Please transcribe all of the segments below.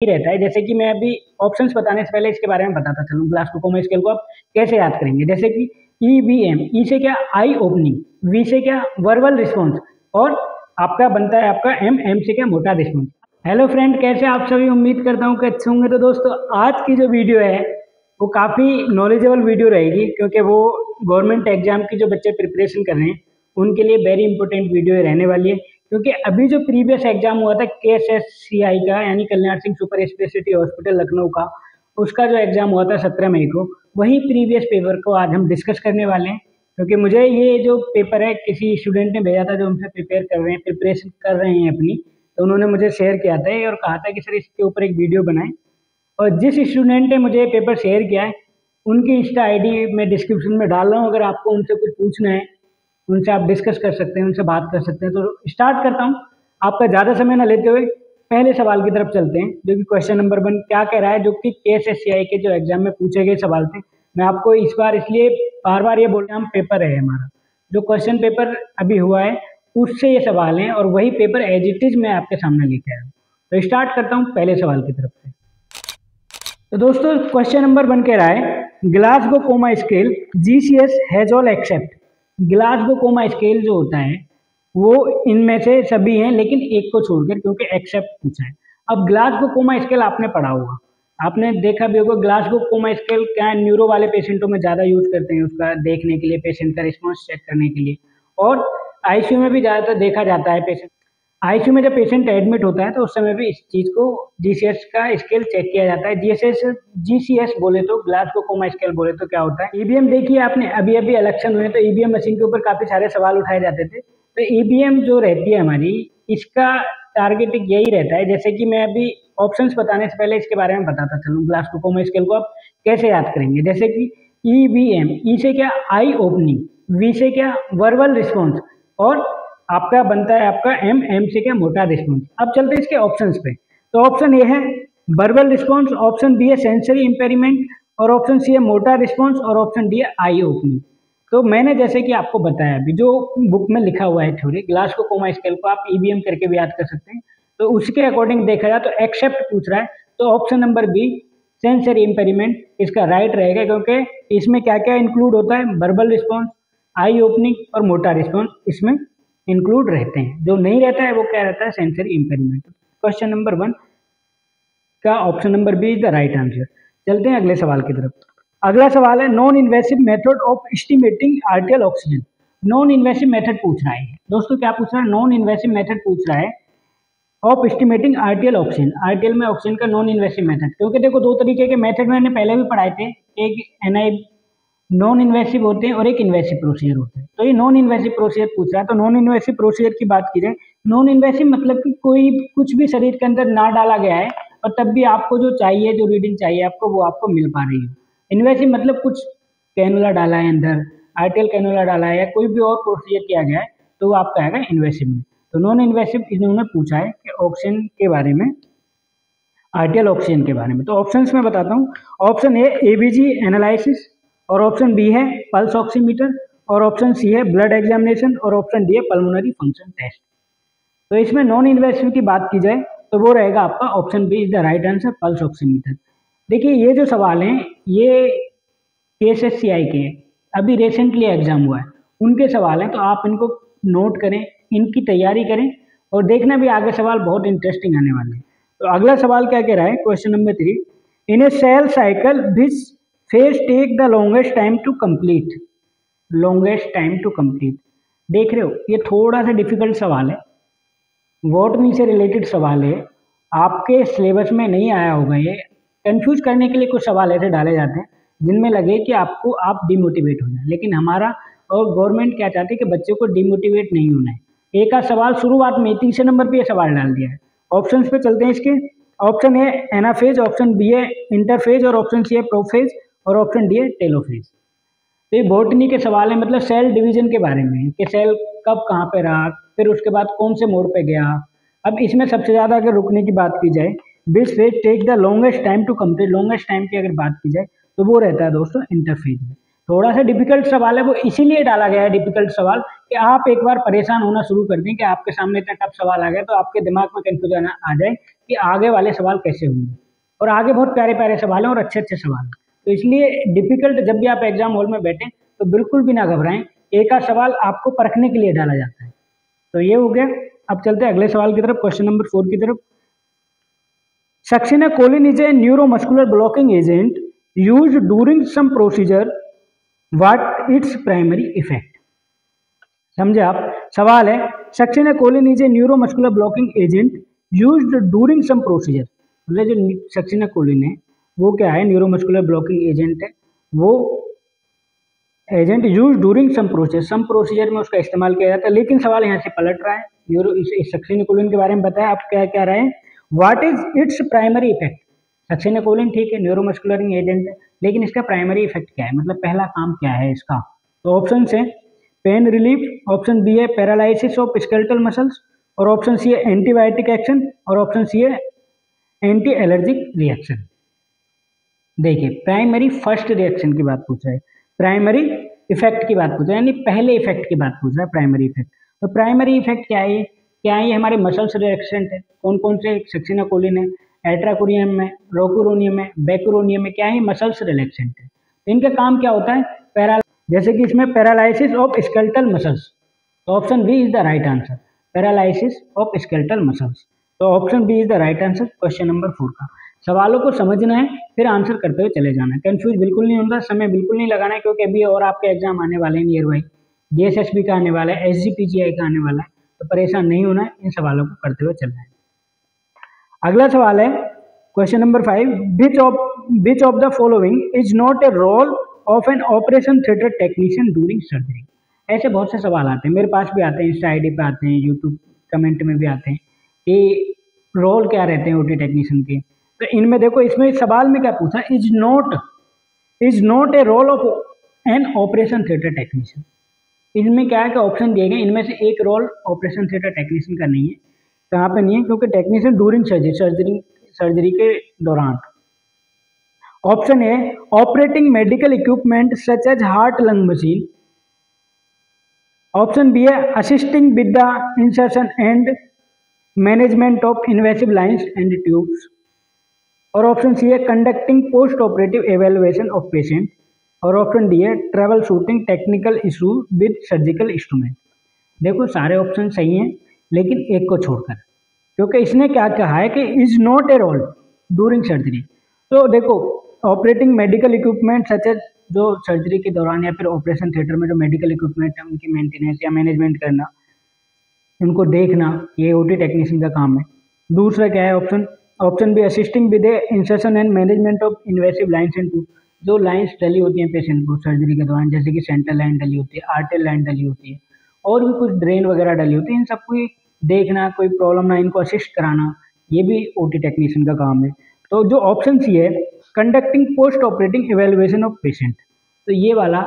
ही रहता है। जैसे कि मैं अभी ऑप्शंस बताने से पहले इसके बारे में बताता चलूँ, ग्लासकोमा स्केल को आप कैसे याद करेंगे। जैसे कि EVM, ई से क्या आई ओपनिंग, V से क्या वर्बल रिस्पॉन्स, और आपका बनता है आपका M से क्या मोटा रिस्पॉन्स। हेलो फ्रेंड, कैसे आप सभी, उम्मीद करता हूँ कि अच्छे होंगे। तो दोस्तों आज की जो वीडियो है वो काफ़ी नॉलेजेबल वीडियो रहेगी, क्योंकि वो गवर्नमेंट एग्जाम की जो बच्चे प्रिपरेशन कर रहे हैं उनके लिए वेरी इंपॉर्टेंट वीडियो रहने वाली है। क्योंकि अभी जो प्रीवियस एग्जाम हुआ था KSSCI का, यानी Kalyan Singh super speciality hospital Lucknow का, उसका जो एग्जाम हुआ था 17 मई को, वही प्रीवियस पेपर को आज हम डिस्कस करने वाले हैं। क्योंकि मुझे ये जो पेपर है किसी स्टूडेंट ने भेजा था जो हमसे प्रिपरेशन कर रहे हैं अपनी, तो उन्होंने मुझे शेयर किया था और कहा था कि सर इसके ऊपर एक वीडियो बनाएं। और जिस स्टूडेंट ने मुझे पेपर शेयर किया है उनकी इंस्टा ID मैं डिस्क्रिप्शन में डाल रहा हूँ। अगर आपको उनसे कुछ पूछना है उनसे आप डिस्कस कर सकते हैं, उनसे बात कर सकते हैं। तो स्टार्ट करता हूँ आपका ज़्यादा समय ना लेते हुए, पहले सवाल की तरफ चलते हैं, जो कि क्वेश्चन नंबर 1 क्या कह रहा है, जो कि KSSCI के जो एग्जाम में पूछे गए सवाल थे। मैं आपको इस बार इसलिए बार बार ये बोल रहा हूँ, पेपर है हमारा जो क्वेश्चन पेपर अभी हुआ है उससे ये सवाल हैं, और वही पेपर एज इट इज मैं आपके सामने लेके आया हूँ। तो स्टार्ट करता हूँ पहले सवाल की तरफ से। तो दोस्तों क्वेश्चन नंबर 1 कह रहा है Glasgow coma scale GCS has all except. Glasgow coma scale जो होता है वो इनमें से सभी हैं लेकिन एक को छोड़कर, क्योंकि एक्सेप्ट पूछा है। अब ग्लासगो कोमा स्केल आपने पढ़ा होगा, आपने देखा भी होगा। ग्लासगो कोमा स्केल क्या है, न्यूरो वाले पेशेंटों में ज़्यादा यूज करते हैं उसका देखने के लिए, पेशेंट का रिस्पॉन्स चेक करने के लिए, और ICU में भी ज़्यादातर देखा जाता है। पेशेंट ICU में जब पेशेंट एडमिट होता है तो उस समय भी इस चीज़ को GCS का स्केल चेक किया जाता है। GCS बोले तो, ग्लासगो कोमा स्केल बोले तो क्या होता है। EBM देखिए आपने, अभी अभी इलेक्शन हुए तो EBM मशीन के ऊपर काफ़ी सारे सवाल उठाए जाते थे। तो EBM जो रहती है हमारी, इसका टारगेट यही रहता है। जैसे कि मैं अभी ऑप्शंस बताने से पहले इसके बारे में बताता चलूँ, ग्लासगो कोमा स्केल को आप कैसे याद करेंगे। जैसे कि EVM, ई से क्या आई ओपनिंग, V से क्या वर्बल रिस्पॉन्स, और आपका बनता है आपका M से क्या मोटा रिस्पॉन्स। अब चलते हैं इसके ऑप्शंस पे। तो ऑप्शन ए है वर्बल रिस्पॉन्स, ऑप्शन बी है सेंसरी इंपेयरमेंट, और ऑप्शन सी है मोटा रिस्पॉन्स, और ऑप्शन डी है आई ओपनिंग। तो मैंने जैसे कि आपको बताया अभी जो बुक में लिखा हुआ है थ्योरी, ग्लासगो कोमा स्केल को आप EBM करके भी याद कर सकते हैं। तो उसके अकॉर्डिंग देखा जाए तो एक्सेप्ट पूछ रहा है, तो option number B sensory impairment इसका राइट रहेगा, क्योंकि इसमें क्या क्या इंक्लूड होता है, वर्बल रिस्पॉन्स, आई ओपनिंग और मोटा रिस्पॉन्स इसमें इंक्लूड रहते हैं। जो नहीं रहता है वो क्या रहता है, सेंसरी इंपेयरमेंट। क्वेश्चन नंबर 1 का option number B is the right answer. चलते हैं अगले सवाल की तरफ। अगला सवाल है non invasive method of estimating arterial oxygen. Non invasive method पूछ रहा है दोस्तों, क्या पूछ रहा है, नॉन इन्वेसिव मेथड पूछ रहा है ऑफ एस्टिमेटिंग आर्टियल ऑक्सीजन। आर्टियल में ऑक्सीजन का नॉन इन्वेसिव मेथड, क्योंकि देखो दो तरीके के मेथड मैंने पहले भी पढ़ाए थे, एक NI नॉन इन्वेसिव होते हैं और एक इन्वेसिव प्रोसीजर होता है। तो ये नॉन इन्वेसिव प्रोसीजर पूछ रहा है। तो नॉन इन्वेसिव प्रोसीजर की बात की जाए, नॉन इन्वेसिव मतलब कि कोई कुछ भी शरीर के अंदर ना डाला गया है और तब भी आपको जो चाहिए, जो रीडिंग चाहिए आपको, वो आपको मिल पा रही है। इन्वेसिव मतलब कुछ कैनुला डाला है अंदर, आर्टियल कैनुला डाला है, या कोई भी और प्रोसीजर किया गया है, तो वो आपका आएगा इन्वेसिव में। तो नॉन इन्वेसिव इन्होंने पूछा है कि ऑक्सीजन के बारे में, आर्टियल ऑक्सीजन के बारे में। तो ऑप्शंस में बताता हूँ। ऑप्शन ए ABG एनालिसिस, और ऑप्शन बी है पल्स ऑक्सीमीटर, और ऑप्शन सी है ब्लड एग्जामिनेशन, और ऑप्शन डी है पल्मोनरी फंक्शन टेस्ट। तो इसमें नॉन इन्वेसिव की बात की जाए तो वो रहेगा आपका option B is the right answer, pulse oximeter. देखिए ये जो सवाल हैं ये KSSCI के अभी रिसेंटली एग्जाम हुआ है उनके सवाल हैं, तो आप इनको नोट करें, इनकी तैयारी करें, और देखना भी आगे सवाल बहुत इंटरेस्टिंग आने वाले हैं। तो अगला सवाल क्या कह रहा है, question number 3, in a cell cycle which phase take the longest time to complete. Longest time to complete, देख रहे हो ये थोड़ा सा डिफिकल्ट सवाल है, बॉटनी से रिलेटेड सवाल है, आपके सिलेबस में नहीं आया होगा। ये कंफ्यूज करने के लिए कुछ सवाल ऐसे डाले जाते हैं जिनमें लगे कि आपको आप डिमोटिवेट हो जाए, लेकिन हमारा और गवर्नमेंट क्या चाहती है कि बच्चों को डिमोटिवेट नहीं होना है। एक आध सवाल शुरुआत में तीसरे नंबर पे ये सवाल डाल दिया है। ऑप्शंस पे चलते हैं इसके। Option A anaphase, option B है इंटरफेज, और ऑप्शन सी है प्रोफेज, और ऑप्शन डी है टेलोफेज। तो ये बॉटनी के सवाल है, मतलब सेल डिवीजन के बारे में कि सेल कब कहाँ पे रहा, फिर उसके बाद कौन से मोड पे गया। अब इसमें सबसे ज़्यादा अगर रुकने की बात की जाए, which phase take the longest time to complete, longest time की अगर बात की जाए तो वो रहता है दोस्तों इंटरफेज में। थोड़ा सा डिफिकल्ट सवाल है, वो इसीलिए डाला गया है डिफिकल्ट सवाल कि आप एक बार परेशान होना शुरू कर दें कि आपके सामने इतना टफ सवाल आ गया तो आपके दिमाग में कंफ्यूजन आ जाए कि आगे वाले सवाल कैसे होंगे, और आगे बहुत प्यारे प्यारे सवाल हैं और अच्छे अच्छे सवाल हैं। तो इसलिए डिफिकल्ट जब भी आप एग्जाम हॉल में बैठें तो बिल्कुल भी ना घबराएं, एक आध सवाल आपको परखने के लिए डाला जाता है। तो ये हो गया। अब चलते हैं अगले सवाल की तरफ, क्वेश्चन नंबर 4 की तरफ। Succinylcholine is a neuromuscular blocking agent used during some procedure. What its primary effect? समझे आप? सवाल है succinylcholine is a neuromuscular blocking agent used during some procedure. मतलब जो सक्सिनाकोलिन है वो क्या है? न्यूरोमस्कुलर ब्लॉकिंग एजेंट है। वो agent use during some procedure में उसका इस्तेमाल किया जाता है। लेकिन सवाल यहाँ से पलट रहा है, न्यूरो इस सक्सिनाकोलिन के बारे में बताया, आप क्या क्या रहे हैं? What is its primary effect? Succinylcholine ठीक है, न्यूरोमस्कुलर एजेंट है, लेकिन इसका प्राइमरी इफेक्ट क्या है, मतलब पहला काम क्या है इसका? तो ऑप्शन है पेन रिलीफ, ऑप्शन बी है पैरालिसिस ऑफ स्केलेटल मसल्स, और ऑप्शन सी है एंटीबायोटिक एक्शन, और ऑप्शन सी है एंटी एलर्जिक रिएक्शन। देखिए प्राइमरी फर्स्ट रिएक्शन की बात पूछ रहा है, प्राइमरी इफेक्ट की बात पूछ रहा है, यानी पहले इफेक्ट की बात पूछ रहा है, प्राइमरी इफेक्ट। तो प्राइमरी इफेक्ट क्या है? क्या है? ये हमारे मसल्स रिएक्शन है। कौन कौन से? सक्सिनाकोलिन है, एट्राकोनियम में, रोकुरोनियम में, बेकुरोनियम में, क्या है? मसल्स रिलैक्सेंट है। तो इनका काम क्या होता है? जैसे कि इसमें पैरालिसिस ऑफ स्केलेटल मसल्स, तो option B is the right answer, paralysis of skeletal muscles. तो option B is the right answer question number 4 का। सवालों को समझना है, फिर आंसर करते हुए चले जाना है, कंफ्यूज बिल्कुल नहीं होता, समय बिल्कुल नहीं लगाना है, क्योंकि अभी और आपके एग्जाम आने वाले हैं नियर बाई, DSSB का आने वाला है, SGPGI का आने वाला है, तो परेशान नहीं होना है, इन सवालों को करते हुए चलना है। अगला सवाल है question number 5, which of the following is not a role of an operation theatre technician during surgery? ऐसे बहुत से सवाल आते हैं, मेरे पास भी आते हैं, इंस्टा ID पे आते हैं, यूट्यूब कमेंट में भी आते हैं कि रोल क्या रहते हैं OT टेक्नीशियन के। तो इनमें देखो, इसमें सवाल में क्या पूछा? Is not a role of an operation theatre technician. इसमें क्या है कि ऑप्शन दिए गए, इनमें से एक रोल ऑपरेशन थिएटर टेक्नीशियन का नहीं है। कहाँ पे नहीं है? क्योंकि टेक्नीशियन ड्यूरिंग सर्जरी के दौरान। Option A operating medical equipment such as heart lung machine, option B है assisting with the insertion and management of invasive lines and tubes, और ऑप्शन सी है conducting post operative evaluation of patient, और option D है trouble shooting technical issue with surgical instrument. देखो सारे option सही हैं, लेकिन एक को छोड़कर, क्योंकि इसने क्या कहा है कि is not a role during surgery. तो देखो operating medical equipment such as, जो सर्जरी के दौरान या फिर ऑपरेशन थिएटर में जो मेडिकल इक्विपमेंट है उनकी मेंटेनेंस या मैनेजमेंट करना, उनको देखना, ये OT टेक्नीशियन का काम है। दूसरा क्या है option B assisting with insertion and management of invasive lines and tube, जो लाइन्स डली होती हैं पेशेंट को सर्जरी के दौरान, जैसे कि सेंट्रल लाइन डली होती है, आर्टेरियल लाइन डली होती है, और भी कुछ ड्रेन वगैरह डली होती है, इन सबको देखना, कोई प्रॉब्लम ना, इनको असिस्ट कराना, ये भी OT टेक्नीशियन का काम है। तो जो ऑप्शन सी है conducting post operating evaluation of patient, तो ये वाला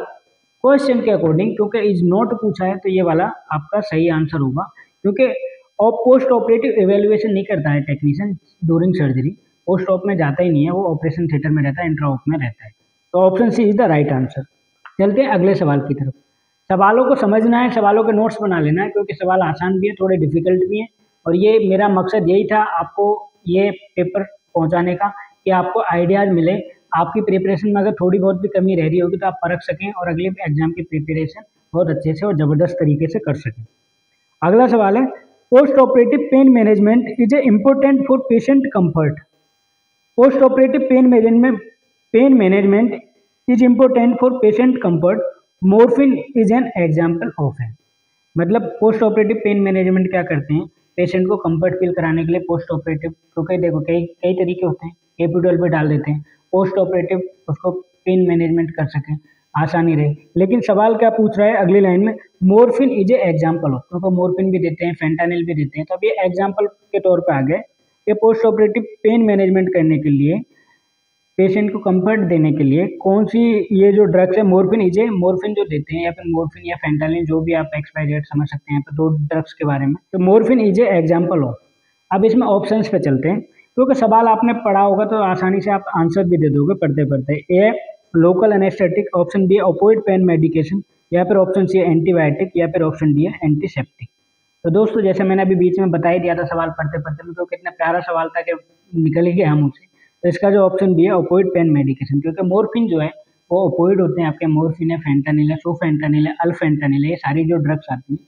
क्वेश्चन के अकॉर्डिंग, क्योंकि इज नॉट पूछा है, तो ये वाला आपका सही आंसर होगा, क्योंकि पोस्ट ऑपरेटिव एवेल्युएशन नहीं करता है technician during surgery, post op में जाता ही नहीं है, वो ऑपरेशन थिएटर में रहता है, इंट्रा ऑप में रहता है। तो option C is the right answer. चलते हैं अगले सवाल की तरफ। सवालों को समझना है, सवालों के नोट्स बना लेना है, क्योंकि सवाल आसान भी है, थोड़े डिफिकल्ट भी हैं, और ये मेरा मकसद यही था आपको ये पेपर पहुंचाने का, कि आपको आइडियाज़ मिले, आपकी प्रिपरेशन में अगर थोड़ी बहुत भी कमी रह रही होगी तो आप परख सकें और अगले एग्जाम की प्रिपरेशन बहुत अच्छे से और ज़बरदस्त तरीके से कर सकें। अगला सवाल है post operative pain management is a important for patient comfort. Post operative pain management is important for patient comfort, morphine is an example of है। मतलब पोस्ट ऑपरेटिव पेन मैनेजमेंट क्या करते हैं, पेशेंट को कंफर्ट फील कराने के लिए post operative, क्योंकि देखो कई तरीके होते हैं, एपिड्यूरल पे डाल देते हैं, पोस्ट ऑपरेटिव उसको पेन मैनेजमेंट कर सकें, आसानी रहे। लेकिन सवाल क्या पूछ रहा है अगली लाइन में, morphine is a example of, क्योंकि मॉर्फिन भी देते हैं, फेंटानिल भी देते हैं, तो अब ये एग्जाम्पल के तौर पर आ गए कि पोस्ट ऑपरेटिव पेन मैनेजमेंट करने के लिए, पेशेंट को कंफर्ट देने के लिए कौन सी ये जो ड्रग्स है, मॉर्फिन जो देते हैं, या फिर मॉर्फिन या फेंटानिल, जो भी आप एक्सपायरी समझ सकते हैं, तो दो ड्रग्स के बारे में, तो morphine is a example of. अब इसमें ऑप्शंस पे चलते हैं, क्योंकि सवाल आपने पढ़ा होगा तो आसानी से आप आंसर भी दे दोगे पढ़ते पढ़ते। A local anaesthetic, option B opioid pain medication, या फिर ऑप्शन सी एंटीबायोटिक, या फिर ऑप्शन डी है एंटीसेप्टिक। तो दोस्तों जैसे मैंने अभी बीच में बता ही दिया था सवाल पढ़ते पढ़ते में, तो कितना प्यारा सवाल था कि निकल ही गया मुझसे। तो इसका जो ऑप्शन बी है ओपोइड पेन मेडिकेशन, क्योंकि मोर्फिन जो है वो ओपोइड होते हैं आपके। मोर्फिन है, फेंटानिल है, सोफेंटानिल है, अल्फेंटानिल है, ये सारी जो ड्रग्स आती है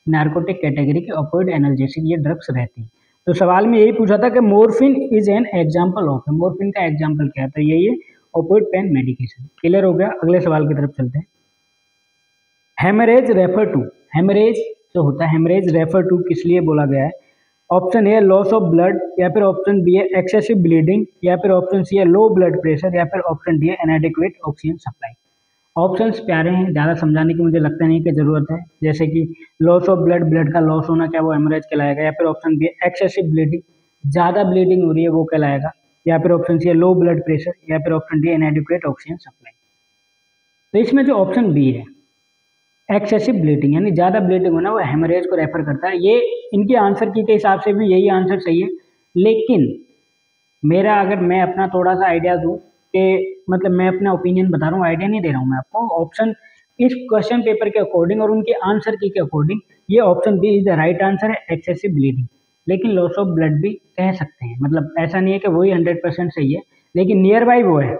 नार्कोटिक कैटेगरी के ओपोइड एनाल्जेसिक ये ड्रग्स रहती है। तो सवाल में यही पूछा था कि morphine is an example of, morphine का एग्जाम्पल क्या है, तो यही है ओपोइड पेन मेडिकेशन। क्लियर हो गया। अगले सवाल की तरफ चलते हैं। हेमरेज रेफर टू, हेमरेज जो होता है हेमरेज रेफर टू किस लिए बोला गया है? Option A loss of blood, या फिर ऑप्शन बी है एक्सेसिव ब्लीडिंग, या फिर ऑप्शन सी है लो ब्लड प्रेशर, या फिर ऑप्शन डी है इनएडिक्वेट ऑक्सीजन सप्लाई। ऑप्शंस प्यारे हैं, ज़्यादा समझाने की मुझे लगता नहीं कि ज़रूरत है। जैसे कि लॉस ऑफ ब्लड, ब्लड का लॉस होना क्या वो हेमरेज कहलाएगा, या फिर ऑप्शन बी है एक्सेसिव ब्लीडिंग, ज़्यादा ब्लीडिंग हो रही है वो कहलाएगा, या फिर ऑप्शन सी है लो ब्लड प्रेशर, या फिर ऑप्शन डी इनएडिक्वेट ऑक्सीजन सप्लाई। तो इसमें जो ऑप्शन बी है एक्सेसिव ब्लीडिंग यानी ज़्यादा ब्लीडिंग होना, वो हेमरेज को रेफर करता है। ये इनके आंसर की के हिसाब से भी यही आंसर सही है, लेकिन मेरा अगर मैं अपना थोड़ा सा आइडिया दूँ कि मतलब मैं अपना ओपिनियन बता रहा हूँ, आइडिया नहीं दे रहा हूँ मैं आपको। ऑप्शन इस क्वेश्चन पेपर के अकॉर्डिंग और उनके आंसर की के अकॉर्डिंग ये option B is the right answer है, एक्सेसिव ब्लीडिंग। लेकिन लॉस ऑफ ब्लड भी कह सकते हैं, मतलब ऐसा नहीं है कि वही 100% सही है, लेकिन नियर बाई वो है।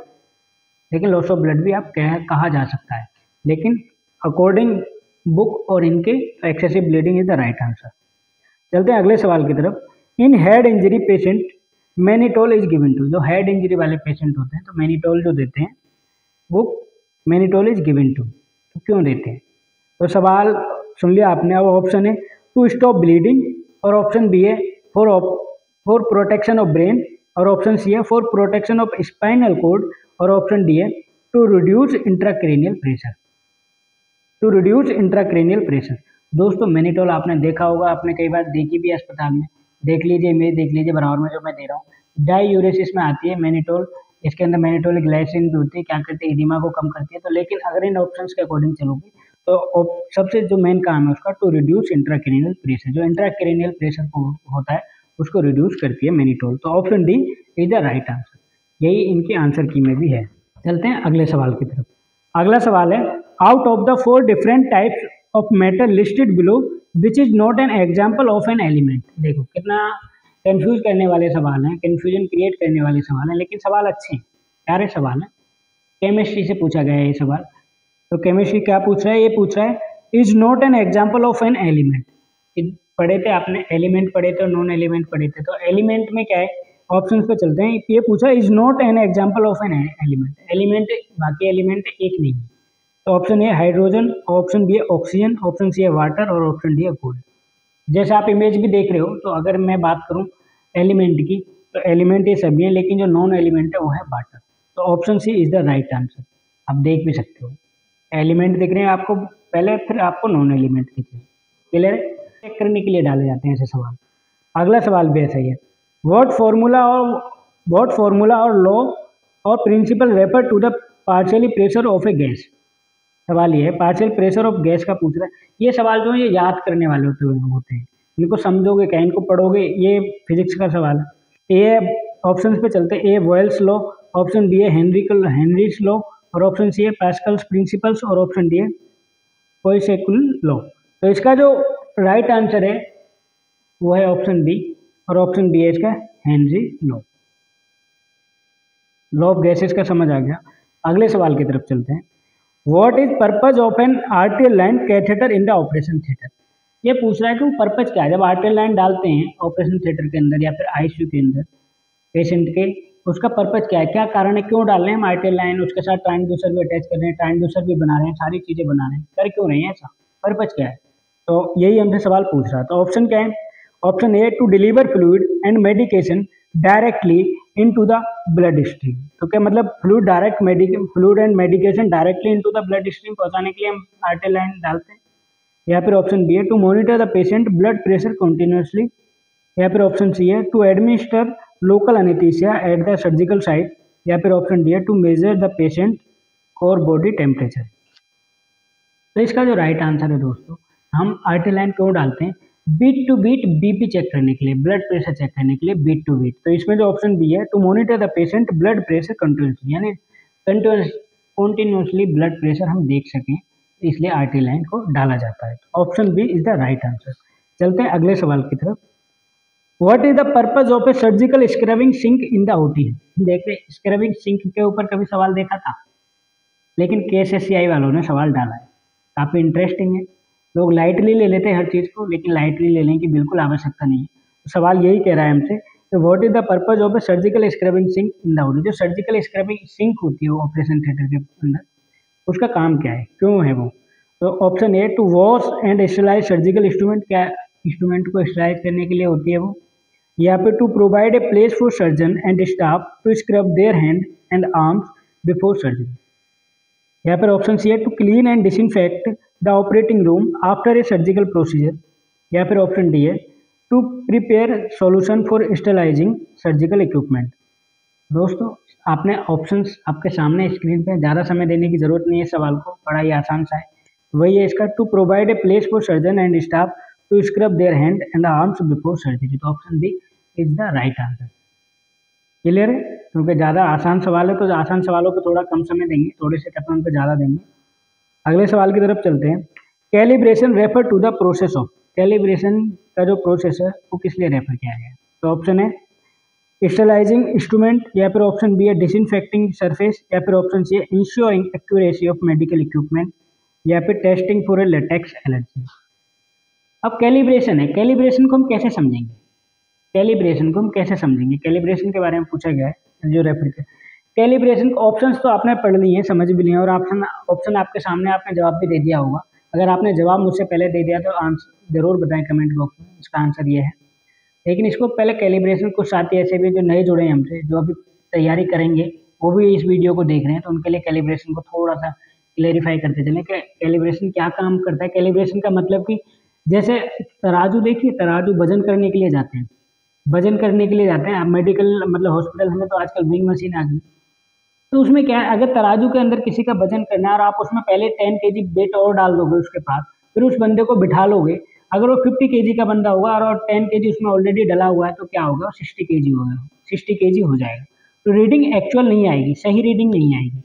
लेकिन लॉस ऑफ ब्लड भी आप कहा जा सकता है, लेकिन अकॉर्डिंग बुक और इनके excessive bleeding is the right answer. चलते हैं अगले सवाल की तरफ। In head injury patient mannitol is given to, जो हेड इंजरी वाले पेशेंट होते हैं तो मैनिटोल जो देते हैं वो मैनिटोल इज गिवन टू, तो क्यों देते हैं? तो सवाल सुन लिया आपने। अब ऑप्शन है टू स्टॉप ब्लीडिंग, और ऑप्शन बी है फॉर प्रोटेक्शन ऑफ ब्रेन, और ऑप्शन सी है for protection of spinal cord, और ऑप्शन डी है to reduce intracranial pressure, to reduce intracranial pressure. दोस्तों मैनिटोल आपने देखा होगा, आपने कई बार देखी भी है अस्पताल में, देख लीजिए, इमेज देख लीजिए बराबर में जो मैं दे रहा हूँ। डाईयूरेसिस में आती है मैनिटोल, इसके अंदर मैनिटोल ग्लाइसिन भी होती है, क्या करती है एडिमा को कम करती है। तो लेकिन अगर इन ऑप्शंस के अकॉर्डिंग चलोगे तो सबसे जो मेन काम है उसका टू रिड्यूस इंट्राक्रेनियल प्रेशर, जो इंट्राक्रेनियल प्रेशर को होता है उसको रिड्यूस करती है मैनिटोल। तो option D is the right answer, यही इनके आंसर की में भी है। चलते हैं अगले सवाल की तरफ। अगला सवाल है out of the 4 different types of metal listed below which is not an example of an element. देखो कितना कंफ्यूज करने वाले सवाल हैं, कंफ्यूजन क्रिएट करने वाले सवाल हैं, लेकिन सवाल अच्छे हैं, प्यारे सवाल हैं। केमिस्ट्री से पूछा गया है ये सवाल। तो केमिस्ट्री क्या पूछ रहा है? ये पूछ रहा है is not an example of an element. पढ़े थे आपने, एलिमेंट पढ़े थे और नॉन एलिमेंट पढ़े थे। तो एलिमेंट में क्या है, ऑप्शंस पे चलते हैं। ये पूछा is not an example of an element, element बाकी एलिमेंट एक नहीं है। तो option A hydrogen, option B है ऑक्सीजन, ऑप्शन सी है वाटर, और ऑप्शन डी है गोल्ड। जैसे आप इमेज भी देख रहे हो, तो अगर मैं बात करूं एलिमेंट की, तो एलिमेंट ये सभी हैं, लेकिन जो नॉन एलिमेंट है वो है वाटर। तो option C is the right answer. आप देख भी सकते हो, एलिमेंट दिख रहे हैं आपको पहले, फिर आपको नॉन एलिमेंट दिख रहे हैं। क्लियर है? चेक करने के लिए डाले जाते हैं ऐसे सवाल। अगला सवाल भी ऐसा ही है। व्हाट फॉर्मूला और लॉ और principle refer to the partially pressure of a gas. सवाल ये है पार्शियल प्रेशर ऑफ गैस का पूछ रहा है। ये सवाल जो है ये याद करने वाले होते हैं, इनको समझोगे क्या, इनको पढ़ोगे, ये फिजिक्स का सवाल है। ए ऑप्शन पे चलते हैं। ए बॉयल्स लॉ, ऑप्शन बी है हेनरीज लॉ, और ऑप्शन सी है पास्कल्स प्रिंसिपल्स, और ऑप्शन डी है कोइसेकुल लॉ। तो इसका जो राइट आंसर है वो है ऑप्शन बी, और ऑप्शन बी है इसका Henry law. Law of gases का समझ आ गया। अगले सवाल की तरफ चलते हैं। What is purpose of an arterial line catheter in the operation theatre. ये पूछ रहा है कि वो पर्पज क्या है जब आर्टियल लाइन डालते हैं ऑपरेशन थिएटर के अंदर या फिर आईसीयू के अंदर पेशेंट के, उसका पर्पज क्या है, क्या कारण है, क्यों डाल रहे हैं हम आर्टियल लाइन, उसके साथ ट्रांसड्यूसर भी अटैच कर रहे हैं, ट्रांसड्यूसर भी बना रहे हैं, सारी चीजें बना रहे हैं, कर क्यों रहे हैं ऐसा, पर्पज क्या है? तो यही हमसे सवाल पूछ रहा था। ऑप्शन क्या है? Option A to deliver fluid and medication directly into the blood stream. तो क्या मतलब fluid and medication directly into the blood stream पहुंचाने के लिए हम आर्टियल लाइन डालते हैं। या फिर ऑप्शन बी है to monitor the patient blood pressure continuously, या फिर ऑप्शन सी है to administer local anaesthesia at the surgical site, या फिर ऑप्शन डी है to measure the patient core body temperature. तो इसका जो राइट आंसर है दोस्तों, हम आर्टियल लाइन क्यों डालते हैं? Beat to beat BP check करने के लिए, ब्लड प्रेशर चेक करने के लिए बीट टू बीट। तो इसमें जो ऑप्शन बी है to monitor the patient blood pressure continuously, यानी कंटिन्यूसली ब्लड प्रेशर हम देख सकें, इसलिए आर्टियल लाइन को डाला जाता है। Option B is the right answer. चलते हैं अगले सवाल की तरफ। What is the purpose of a surgical scrubbing sink in the OT? देखते स्क्रबिंग सिंक के ऊपर कभी सवाल देखा था, लेकिन KSSCI वालों ने सवाल डाला है, काफ़ी इंटरेस्टिंग है। लोग लाइटली ले लेते हैं हर चीज़ को, लेकिन लाइटली लेने की बिल्कुल आवश्यकता नहीं है। तो सवाल यही कह रहा है हमसे कि what is the purpose of a surgical scrubbing sink in the OT? जो सर्जिकल स्क्रबिंग सिंक होती है ऑपरेशन थिएटर के अंदर, उसका काम क्या है, क्यों है वो? तो option A, to wash and sterilise surgical instrument, क्या इंस्ट्रूमेंट को स्टरलाइज करने के लिए होती है वो। या फिर to provide a place for surgeon and staff to scrub their hand and arms before surgery. या फिर ऑप्शन सी है, to clean and disinfect the operating room after a surgical procedure. या फिर ऑप्शन डी है, to prepare solution for sterilising surgical equipment. दोस्तों, आपने options आपके सामने स्क्रीन पे, ज़्यादा समय देने की जरूरत नहीं है सवाल को, बड़ा ही आसान सा है। वही है इसका, to provide a place for surgeon and staff to scrub their hand and arms before surgery. तो option D is the right answer. Clear है? क्योंकि ज़्यादा आसान सवाल है तो आसान सवालों को थोड़ा कम समय देंगे, थोड़े से टफ पे ज़्यादा देंगे। अगले सवाल की तरफ चलते हैं। Calibration refer to the process of, calibration का जो प्रोसेस है वो किस लिए रेफर किया गया है? तो ऑप्शन है स्टरलाइजिंग इंस्ट्रूमेंट, या फिर ऑप्शन बी है डिसइंफेक्टिंग सरफेस, या फिर ऑप्शन सी है ensuring accuracy of medical equipment, या फिर testing for a latex allergy. अब कैलिब्रेशन है, कैलिब्रेशन को हम कैसे समझेंगे? कैलिब्रेशन को हम कैसे समझेंगे? कैलिब्रेशन के बारे में पूछा गया है जो रेफर किया। कैलिब्रेशन ऑप्शंस तो आपने पढ़ लिए हैं, समझ भी लिए हैं, और ऑप्शन आपके सामने, आपने जवाब भी दे दिया होगा। अगर आपने जवाब मुझसे पहले दे दिया तो आंसर जरूर बताएं कमेंट बॉक्स में, इसका आंसर ये है। लेकिन इसको पहले कैलिब्रेशन, कुछ साथी ऐसे भी जो नए जुड़े हैं हमसे, जो अभी तैयारी करेंगे, वो भी इस वीडियो को देख रहे हैं, तो उनके लिए कैलिब्रेशन को थोड़ा सा क्लेरिफाई करते चलें कि कैलिब्रेशन क्या काम करता है। कैलिब्रेशन का मतलब कि जैसे तराजू, देखिए तराजू वजन करने के लिए जाते हैं, वजन करने के लिए जाते हैं मेडिकल मतलब हॉस्पिटल में, तो आजकल वेइंग मशीन आ गई। तो उसमें क्या है, अगर तराजू के अंदर किसी का वजन करना है और आप उसमें पहले 10 kg वेट और डाल दोगे उसके पास, फिर उस बंदे को बिठा लोगे, अगर वो 50 kg का बंदा होगा और 10 kg उसमें ऑलरेडी डला हुआ है, तो क्या होगा, 60 kg होगा, 60 kg हो जाएगा। तो रीडिंग एक्चुअल नहीं आएगी, सही रीडिंग नहीं आएगी।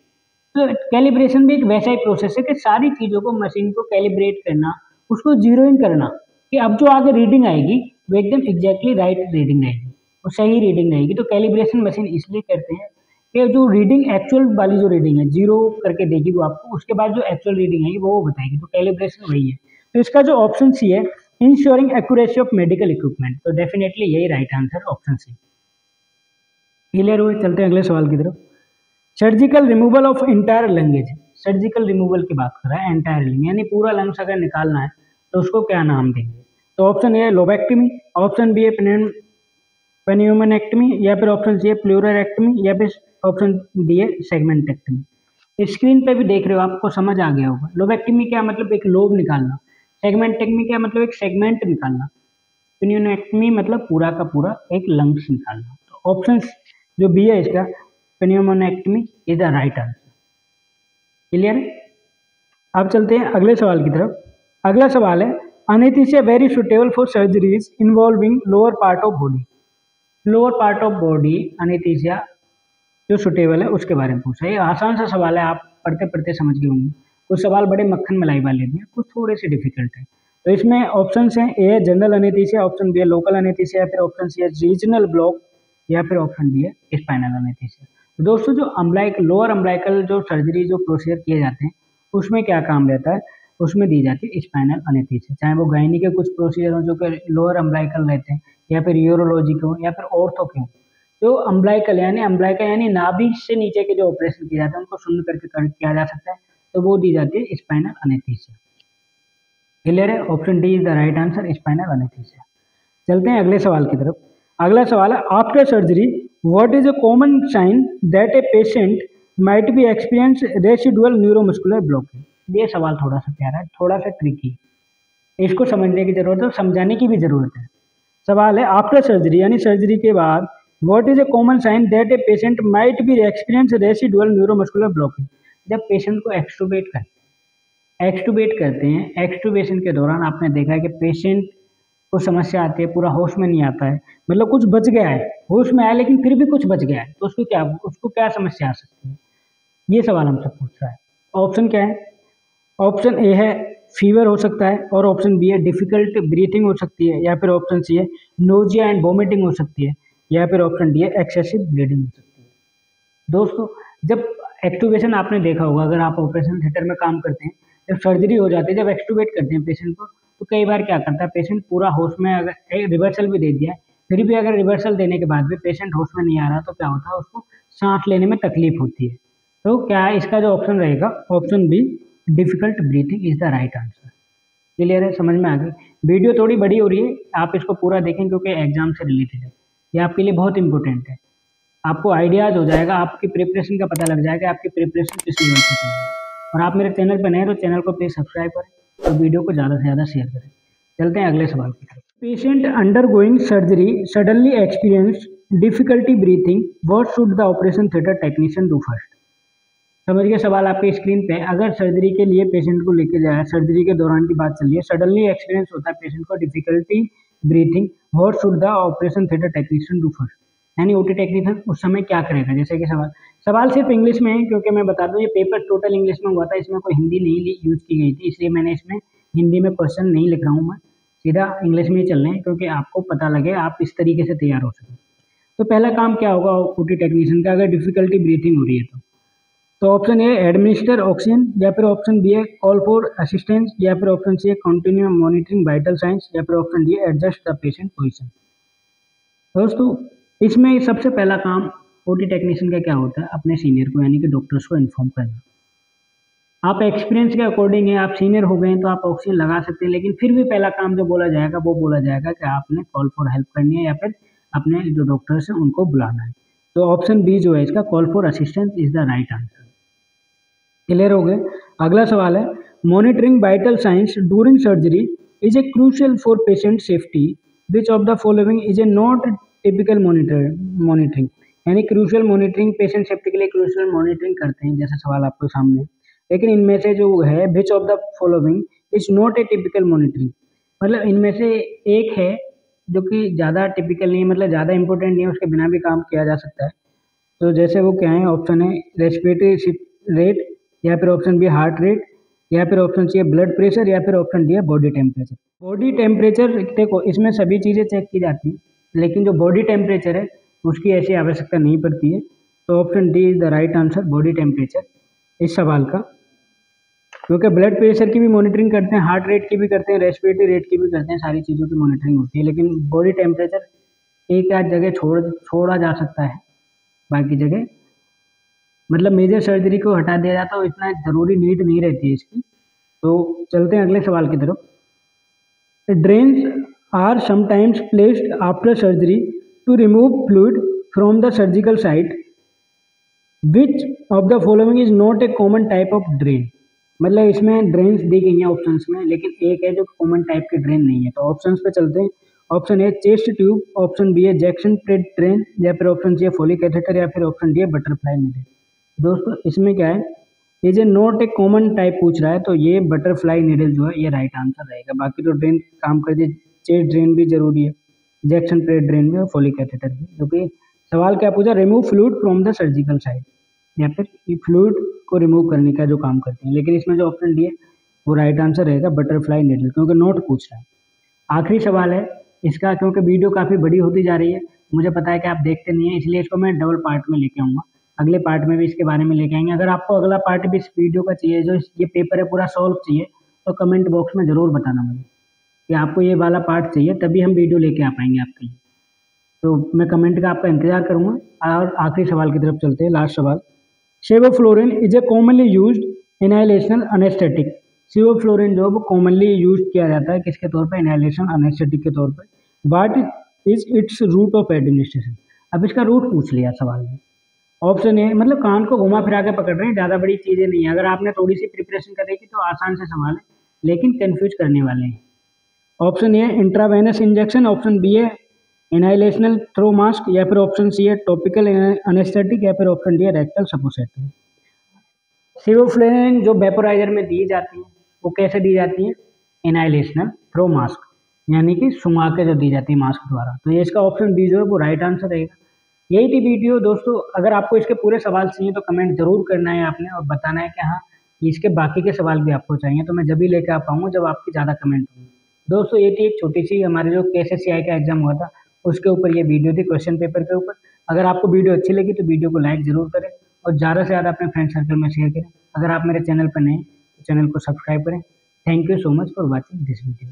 तो कैलिब्रेशन भी एक वैसा ही प्रोसेस है कि सारी चीज़ों को, मशीन को कैलिब्रेट करना, उसको जीरोइंग करना, कि अब जो आगे रीडिंग आएगी वो एकदम एग्जैक्टली राइट रीडिंग रहेगी, वो सही रीडिंग रहेगी। तो कैलिब्रेशन मशीन इसलिए करते हैं कि जो रीडिंग एक्चुअल वाली जो रीडिंग है, जीरो करके देगी वो आपको, उसके बाद जो एक्चुअल रीडिंग है वो बताएगी। तो कैलिब्रेशन वही है। तो इसका जो ऑप्शन सी है, ensuring accuracy of medical equipment, तो डेफिनेटली यही right answer option C. Clear हुए? चलते हैं अगले सवाल की तरफ। Surgical removal of entire lungs, surgical removal की बात कर रहा है, एंटायर लंग यानी पूरा लंग्स अगर निकालना है तो उसको क्या नाम देंगे? तो ऑप्शन ए है लोबेक्टमी, ऑप्शन बी है पेन्यूमोनेक्टमी, या फिर ऑप्शन सी है प्लूररेक्टमी, या फिर ऑप्शन डी है सेगमेंटेक्टमी। स्क्रीन पे भी देख रहे हो, आपको समझ आ गया होगा। लोबेक्टमी क्या मतलब एक लोब निकालना, सेगमेंटेक्टमी क्या मतलब एक सेगमेंट निकालना, पेन्यूमोनेक्टमी मतलब पूरा का पूरा एक लंग्स निकालना। तो ऑप्शन जो बी है इसका, pneumonectomy is the right answer. Clear है? अब चलते हैं अगले सवाल की तरफ। अगला सवाल है, anaesthesia very suitable for surgeries involving lower part of body. Lower part of body anaesthesia जो सुटेबल है उसके बारे में पूछा है। ये आसान सा सवाल है, आप पढ़ते पढ़ते समझ गए होंगे। कुछ सवाल बड़े मक्खन मलाई वाले भी हैं, कुछ थोड़े से डिफिकल्ट है। तो इसमें ऑप्शन हैं, ए है जनरल अनेस्थीसिया, ऑप्शन बी है लोकल अनेस्थीसिया, या फिर ऑप्शन सी है रीजनल ब्लॉक, या फिर ऑप्शन डी है स्पाइनल अनेस्थीसिया। तो दोस्तों, जो लोअर अम्बलाइकल जो सर्जरी जो प्रोसीजर किए जाते हैं, उसमें क्या काम रहता है, उसमें दी जाती है स्पाइनल अनेस्थीसिया। चाहे वो गायनी के कुछ प्रोसीजर हो जो कि लोअर अम्बलाइकल रहते हैं, या फिर यूरोलॉजी के हो, या फिर ऑर्थो के हो। जो अम्बलाइकल यानी नाभि से नीचे के जो ऑपरेशन किए जाते हैं उनको सुन करके किया जा सकता है, तो वो दी जाती है स्पाइनल अनेस्थीसिया। क्लियर है? Option D is the right answer, spinal anaesthesia. चलते हैं अगले सवाल की तरफ। अगला सवाल है, after surgery what is a common sign that a patient might be experience residual neuromuscular blockage. ये सवाल थोड़ा सा प्यारा है, थोड़ा सा ट्रिकी, इसको समझने की जरूरत है, समझाने की भी जरूरत है। सवाल है, आफ्टर सर्जरी यानी सर्जरी के बाद what is a common sign that a patient might be experience residual neuromuscular blockage. जब पेशेंट को एक्सटुबेट करते हैं, एक्सटुबेशन के दौरान आपने देखा है कि पेशेंट को समस्या आती है, पूरा होश में नहीं आता है, मतलब कुछ बच गया है, होश में आया लेकिन फिर भी कुछ बच गया है, तो उसको क्या समस्या आ सकती है? ये सवाल हमसे पूछ रहा है। ऑप्शन क्या है? ऑप्शन ए है फीवर हो सकता है, और ऑप्शन बी है डिफिकल्ट ब्रीथिंग हो सकती है, या फिर ऑप्शन सी है नोजिया एंड वोमिटिंग हो सकती है, या फिर ऑप्शन डी है एक्सेसिव ब्लीडिंग हो सकती है। दोस्तों, जब एक्टूबेशन आपने देखा होगा, अगर आप ऑपरेशन थिएटर में काम करते हैं, जब सर्जरी हो जाती है, जब एक्टूबेट करते हैं पेशेंट को, तो कई बार क्या करता है पेशेंट पूरा होश में, अगर रिवर्सल भी दे दिया है, फिर भी अगर रिवर्सल देने के बाद भी पेशेंट होश में नहीं आ रहा, तो क्या होता है उसको सांस लेने में तकलीफ होती है। तो क्या है इसका जो ऑप्शन रहेगा, option be difficult breathing is the right answer. Clear है, समझ में आ गई। वीडियो थोड़ी बड़ी हो रही है, आप इसको पूरा देखें क्योंकि एग्जाम से रिलेटेड है, ये आपके लिए बहुत इंपॉर्टेंट है। आपको आइडियाज़ हो जाएगा, आपकी प्रिपरेशन का पता लग जाएगा, आपकी प्रिपरेशन किस लेवल पे चल रही है। और आप मेरे चैनल पर नए हैं तो चैनल को प्लीज़ सब्सक्राइब करें और वीडियो को ज़्यादा से ज़्यादा शेयर करें। चलते हैं अगले सवाल की तरफ। Patient under going surgery suddenly experience difficulty breathing, what should the operation theatre technician do first. समझिए सवाल आपके स्क्रीन पे। अगर सर्जरी के लिए पेशेंट को लेके जाए, सर्जरी के दौरान की बात चल रही है, सडनली एक्सपीरियंस होता है पेशेंट को difficulty breathing, what should the operation theatre technician do first. यानी ओटी टेक्नीशियन उस समय क्या करेगा। जैसे कि सवाल सिर्फ इंग्लिश में है, क्योंकि मैं बता दूं ये पेपर टोटल इंग्लिश में हुआ था, इसमें कोई हिंदी नहीं यूज की गई थी, इसलिए मैंने इसमें हिंदी में क्वेश्चन नहीं लिख रहा हूँ, मैं सीधा इंग्लिश में ही चल रहे हैं, क्योंकि आपको पता लगे, आप इस तरीके से तैयार हो सकें। तो पहला काम क्या होगा ओटी टेक्नीशियन का, अगर डिफिकल्टी ब्रीथिंग हो रही है तो ऑप्शन ए एडमिनिस्टर ऑक्सीजन, या फिर ऑप्शन बी है कॉल फॉर असिस्टेंस, या फिर ऑप्शन सी है कंटिन्यू मॉनिटरिंग वाइटल साइंस, या फिर ऑप्शन डी है एडजस्ट द पेशेंट पोजीशन। दोस्तों, इसमें सबसे पहला काम ओटी टेक्नीशियन का क्या होता है, अपने सीनियर को यानी कि डॉक्टर्स को इन्फॉर्म करना। आप एक्सपीरियंस के अकॉर्डिंग है, आप सीनियर हो गए हैं तो आप ऑक्सीजन लगा सकते हैं, लेकिन फिर भी पहला काम जो बोला जाएगा वो बोला जाएगा कि आपने कॉल फॉर हेल्प करनी है, या फिर अपने जो डॉक्टर्स हैं उनको बुलाना है। तो ऑप्शन बी जो है इसका call for assistance is the right answer. Clear हो गए। अगला सवाल है monitoring vital science during surgery is a crucial for patient safety, which of the following is a not typical monitoring. यानी क्रूशियल मॉनिटरिंग, पेशेंट सेफ्टी के लिए crucial monitoring करते हैं, जैसा सवाल आपके सामने, लेकिन इनमें से जो है विच of the following is not A typical monitoring, मतलब इनमें से एक है जो कि ज़्यादा टिपिकल नहीं है, मतलब ज़्यादा इंपॉर्टेंट नहीं है, उसके बिना भी काम किया जा सकता है। तो जैसे वो क्या है, ऑप्शन है रेस्पिरेटरी रेट, या फिर ऑप्शन बी हार्ट रेट, या फिर ऑप्शन सी है ब्लड प्रेशर, या फिर ऑप्शन डी है बॉडी टेम्परेचर। बॉडी टेम्परेचर देखो इसमें सभी चीज़ें चेक की जाती हैं, लेकिन जो बॉडी टेम्परेचर है उसकी ऐसी आवश्यकता नहीं पड़ती है। तो option D is the right answer, body temperature इस सवाल का। क्योंकि ब्लड प्रेशर की भी मॉनिटरिंग करते हैं, हार्ट रेट की भी करते हैं, रेस्पिरेटरी रेट की भी करते हैं, सारी चीज़ों की मॉनिटरिंग होती है, लेकिन बॉडी टेम्परेचर एक आध जगह छोड़ा जा सकता है, बाकी जगह मतलब मेजर सर्जरी को हटा दिया जाता है, तो इतना ज़रूरी नीड नहीं रहती है इसकी। तो चलते हैं अगले सवाल की तरफ। Drains are sometimes placed after surgery to remove fluid from the surgical site, which of the following is not a common type of drain. मतलब इसमें ड्रेन्स दी गई हैं ऑप्शंस में, लेकिन एक है जो कॉमन टाइप की ड्रेन नहीं है। तो ऑप्शंस पे चलते हैं। Option A chest tube, option B है जैक्सन प्रेड ड्रेन, या फिर ऑप्शन सी है फोलिक कैथेटर, या फिर ऑप्शन डी है बटरफ्लाई नीडल। दोस्तों इसमें क्या है, ये जो नॉट ए कॉमन टाइप पूछ रहा है, तो ये बटरफ्लाई नीडल जो है ये राइट आंसर रहेगा। बाकी तो ड्रेन काम कर दिए, चेस्ट ड्रेन भी जरूरी है, जैक्सन प्रेड ड्रेन भी और फोलिक कैथेटर भी। जो कि सवाल क्या पूछा, remove fluid from the surgical side, या फिर ये फ्लूइड को रिमूव करने का जो काम करते हैं, लेकिन इसमें जो ऑप्शन डी है वो राइट आंसर रहेगा बटरफ्लाई नीडल, क्योंकि नोट पूछ रहा है। आखिरी सवाल है इसका, क्योंकि वीडियो काफ़ी बड़ी होती जा रही है, मुझे पता है कि आप देखते नहीं हैं, इसलिए इसको मैं डबल पार्ट में लेके आऊँगा। अगले पार्ट में भी इसके बारे में लेके आएंगे। अगर आपको अगला पार्ट भी इस वीडियो का चाहिए, जो ये पेपर है पूरा सॉल्व चाहिए, तो कमेंट बॉक्स में ज़रूर बताना मुझे कि आपको ये वाला पार्ट चाहिए, तभी हम वीडियो लेके आ पाएंगे आपके लिए। तो मैं कमेंट का आपका इंतजार करूँगा। और आखिरी सवाल की तरफ चलते हैं, लास्ट सवाल। Sevoflurane is a commonly used inhalational anaesthetic. Sevoflurane जो है वो कॉमनली यूज किया जाता है किसके तौर पे, इनहेलेशन अनेस्थेटिक के तौर पे। What is its route of administration. अब इसका रूट पूछ लिया सवाल में। ऑप्शन ए, मतलब कान को घुमा फिरा के पकड़ रहे हैं, ज़्यादा बड़ी चीज़ें नहीं है, अगर आपने थोड़ी सी प्रिपरेशन करेगी तो आसान से सवाल है, लेकिन कन्फ्यूज करने वाले हैं। Option A intravenous injection, option B है इनहेलेशनल थ्रो मास्क, या फिर ऑप्शन सी है टॉपिकल अनेस्थेटिक, या फिर ऑप्शन डी है रेक्टल सपोसिटरी। सेवोफ्लोरिन जो वेपोराइजर में दी जाती है वो कैसे दी जाती है, इनहेलेशनल थ्रो मास्क, यानी कि सुंघा के जो दी जाती है मास्क द्वारा। तो ये इसका ऑप्शन बी जो है वो राइट आंसर रहेगा। यही थी वीडियो दोस्तों। अगर आपको इसके पूरे सवाल चाहिए तो कमेंट जरूर करना है आपने, और बताना है कि हाँ इसके बाकी के सवाल भी आपको चाहिए तो मैं जब भी लेकर आ पाऊंगा जब आपके ज़्यादा कमेंट होंगे। दोस्तों ये थी एक छोटी सी हमारे जो KSSCI का एग्जाम हुआ था उसके ऊपर ये वीडियो थी, क्वेश्चन पेपर के ऊपर। अगर आपको वीडियो अच्छी लगी तो वीडियो को लाइक जरूर करें और ज़्यादा से ज़्यादा अपने फ्रेंड सर्कल में शेयर करें। अगर आप मेरे चैनल पर नए हैं तो चैनल को सब्सक्राइब करें। Thank you so much for watching this video.